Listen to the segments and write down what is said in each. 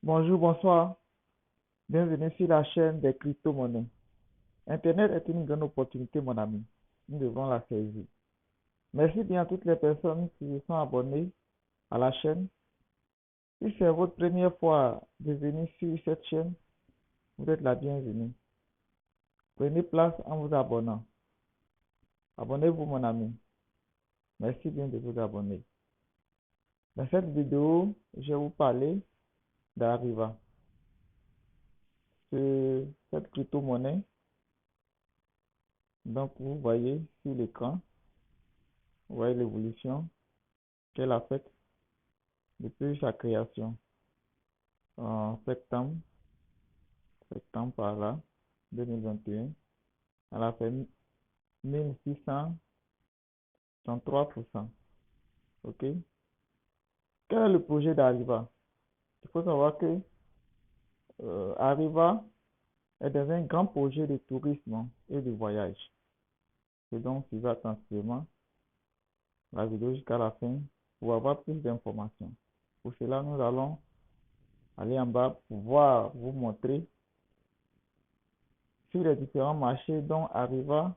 Bonjour, bonsoir. Bienvenue sur la chaîne des crypto-monnaies. Internet est une grande opportunité, mon ami. Nous devons la saisir. Merci bien à toutes les personnes qui se sont abonnées à la chaîne. Si c'est votre première fois de venir sur cette chaîne, vous êtes la bienvenue. Prenez place en vous abonnant. Abonnez-vous, mon ami. Merci bien de vous abonner. Dans cette vidéo, je vais vous parler d'Ariva. C'est cette crypto-monnaie. Donc, vous voyez sur l'écran, vous voyez l'évolution qu'elle a faite depuis sa création en septembre par là, 2021. Elle a fait 1633%. OK? Quel est le projet d'Ariva? Il faut savoir que Arriva est dans un grand projet de tourisme et de voyage. Et donc, suivez attentivement la vidéo jusqu'à la fin pour avoir plus d'informations. Pour cela, nous allons aller en bas pour voir, vous montrer sur les différents marchés dont Arriva,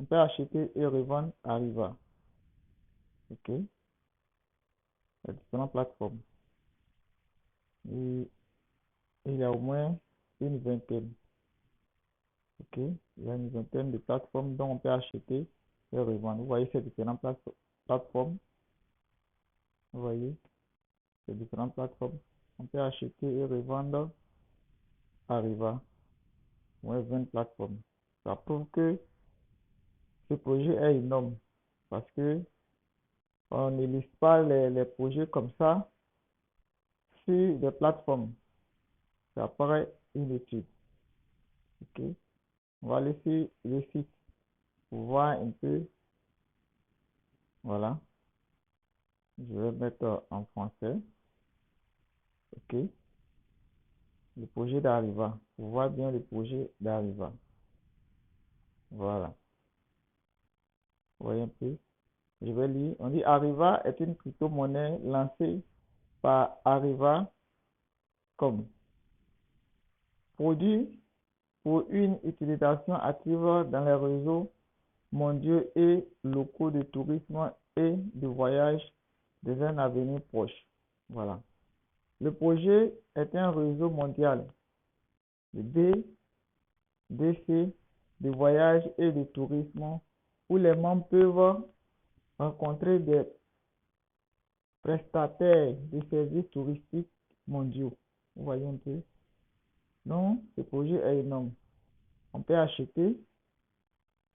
on peut acheter et revendre Arriva. OK? Les différentes plateformes. Et il y a au moins une vingtaine. OK? Il y a une vingtaine de plateformes dont on peut acheter et revendre. Vous voyez ces différentes plateformes. Vous voyez ces différentes plateformes. On peut acheter et revendre Arriva. Au moins 20 plateformes. Ça prouve que ce projet est énorme. Parce que on ne liste pas les projets comme ça sur des plateformes. Ça paraît inutile. OK? On va aller sur le site pour voir un peu. Voilà. Je vais mettre en français. OK. Le projet d'Ariva. Pour voir bien le projet d'Ariva. Voilà. Vous voyez un peu. Je vais lire. On dit Ariva est une crypto-monnaie lancée par Ariva comme produit pour une utilisation active dans les réseaux mondiaux et locaux de tourisme et de voyage dans un avenir proche. Voilà. Le projet est un réseau mondial de DC, de voyage et de tourisme où les membres peuvent rencontrer des prestataires de services touristiques mondiaux. Vous voyez un peu? Donc, ce projet est énorme. On peut acheter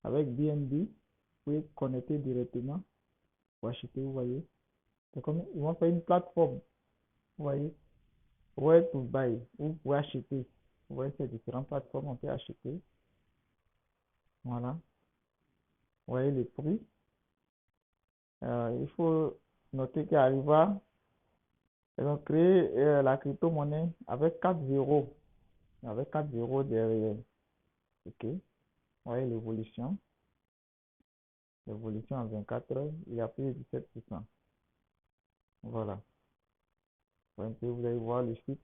avec BNB, vous pouvez connecter directement pour acheter, vous voyez. C'est comme ils vont faire une plateforme, vous voyez. Where to buy, vous pouvez acheter. Vous voyez ces différentes plateformes, on peut acheter. Voilà. Vous voyez le prix. Il faut noter qu'Arriva, ils ont créé la crypto-monnaie avec 4 zéros. Avec 4 zéros derrière. OK. Vous voyez l'évolution. L'évolution en 24 heures, il y a plus de 17%. Voilà. Vous allez voir le site.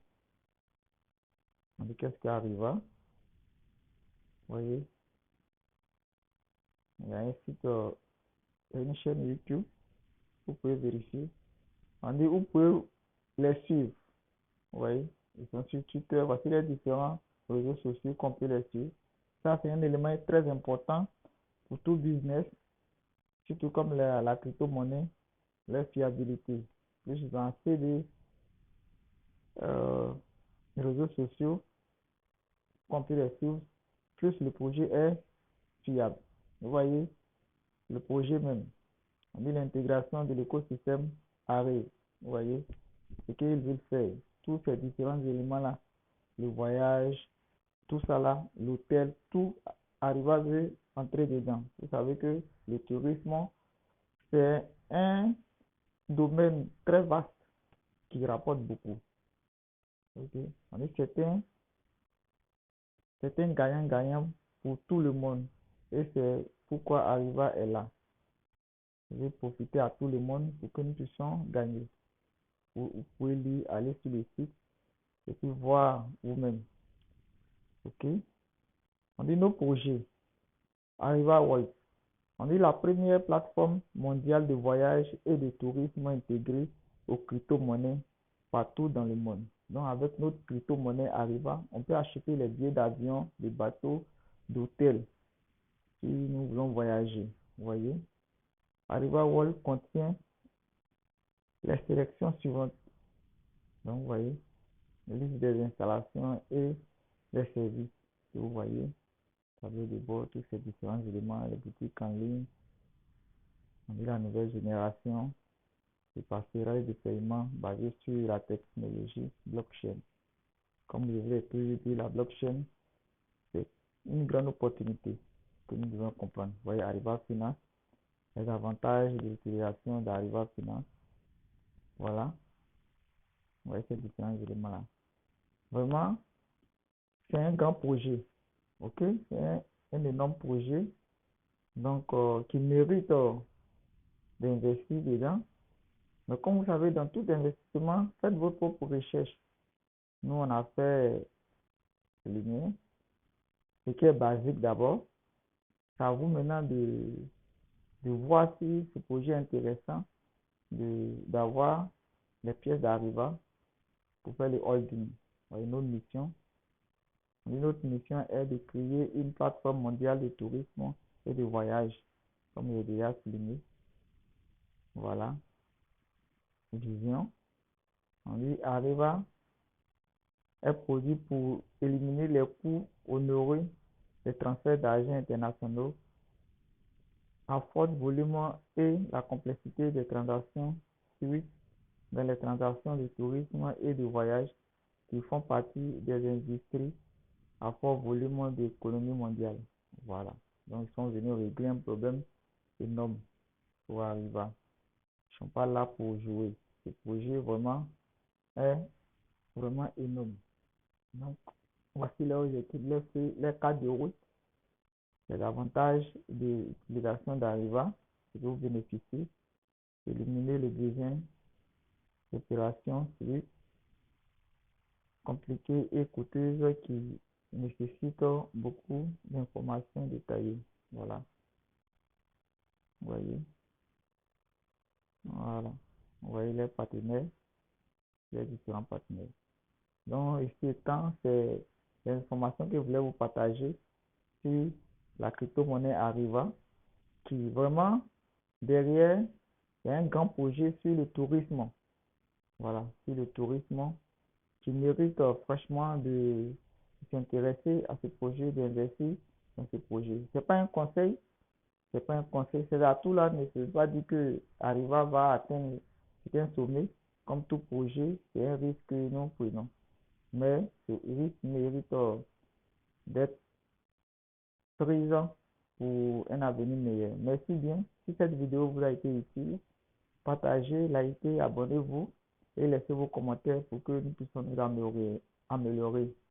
On dit qu'est-ce qui arriva. Vous voyez. Il y a un site, une chaîne YouTube. Vous pouvez vérifier. On dit vous pouvez les suivre. Vous voyez. Ils sont sur Twitter. Voici les différents réseaux sociaux qu'on peut les suivre. Ça, c'est un élément très important pour tout business, surtout comme la crypto-monnaie, la fiabilité. Plus vous en faites des euh, réseaux sociaux qu'on peut les suivre, plus le projet est fiable. Vous voyez, le projet même, on dit l'intégration de l'écosystème arrive. Vous voyez, ce qu'ils veulent faire. Tous ces différents éléments-là, le voyage, tout ça là, l'hôtel, tout arrive à entrer dedans. Vous savez que le tourisme, c'est un domaine très vaste qui rapporte beaucoup. Okay? On est c'est un gagnant-gagnant pour tout le monde. Et c'est pourquoi Arriva est là. Je vais profiter à tout le monde pour que nous puissions gagner. Vous pouvez aller sur le site et puis voir vous-même. OK? On dit nos projets. Arriva World. On dit la première plateforme mondiale de voyage et de tourisme intégrée aux crypto-monnaies partout dans le monde. Donc, avec notre crypto-monnaie Arriva, on peut acheter les billets d'avion, de bateaux, d'hôtels si nous voulons voyager. Vous voyez? Arriva World contient les sélections suivantes. Donc, vous voyez, la liste des installations et les services. Que vous voyez, tableau de bord, tous ces différents éléments, les boutiques en ligne. On dit la nouvelle génération de passerelle de paiement basée sur la technologie blockchain. Comme je vous l'ai toujours dit, la blockchain, c'est une grande opportunité que nous devons comprendre. Vous voyez, Arriva Finance, les avantages de l'utilisation d'Arriva Finance. Voilà. Vous voyez ces différents éléments-là. Vraiment, c'est un grand projet. OK? C'est un énorme projet. Donc, qui mérite d'investir dedans. Mais comme vous savez, dans tout investissement, faites votre propre recherche. Nous, on a fait le mien. Ce qui est basique d'abord. C'est à vous maintenant de voir si ce projet est intéressant, d'avoir les pièces d'Arriva pour faire le holding. Une autre mission est de créer une plateforme mondiale de tourisme et de voyage, comme je l'ai déjà souligné. Voilà. Vision. On dit Arriva est produit pour éliminer les coûts onéreux des transferts d'argent internationaux à fort volume et la complexité des transactions suite dans les transactions de tourisme et de voyage qui font partie des industries à fort volume de l'économie mondiale. Voilà. Donc, ils sont venus régler un problème énorme pour arriver. Ils ne sont pas là pour jouer. Ce projet vraiment est vraiment énorme. Donc, voici là où j'équipe les cas de route, les avantages de l'utilisation d'Arriva, que vous bénéficiez, éliminer les besoins d'opérations compliquées et coûteuses qui nécessitent beaucoup d'informations détaillées. Voilà. Vous voyez. Voilà. Vous voyez les partenaires, les différents partenaires. Donc, ici étant, c'est l'information que je voulais vous partager sur la crypto-monnaie Arriva, qui vraiment, derrière, il y a un grand projet sur le tourisme. Voilà, sur le tourisme, qui mérite franchement de s'intéresser à ce projet, d'investir dans ce projet. C'est pas un conseil, c'est à tout là, ne se pas dire que Arriva va atteindre un sommet. Comme tout projet, c'est un risque que nous prenons. Mais ce risque mérite d'être présent pour un avenir meilleur. Merci bien. Si cette vidéo vous a été utile, partagez, likez, abonnez-vous et laissez vos commentaires pour que nous puissions nous améliorer.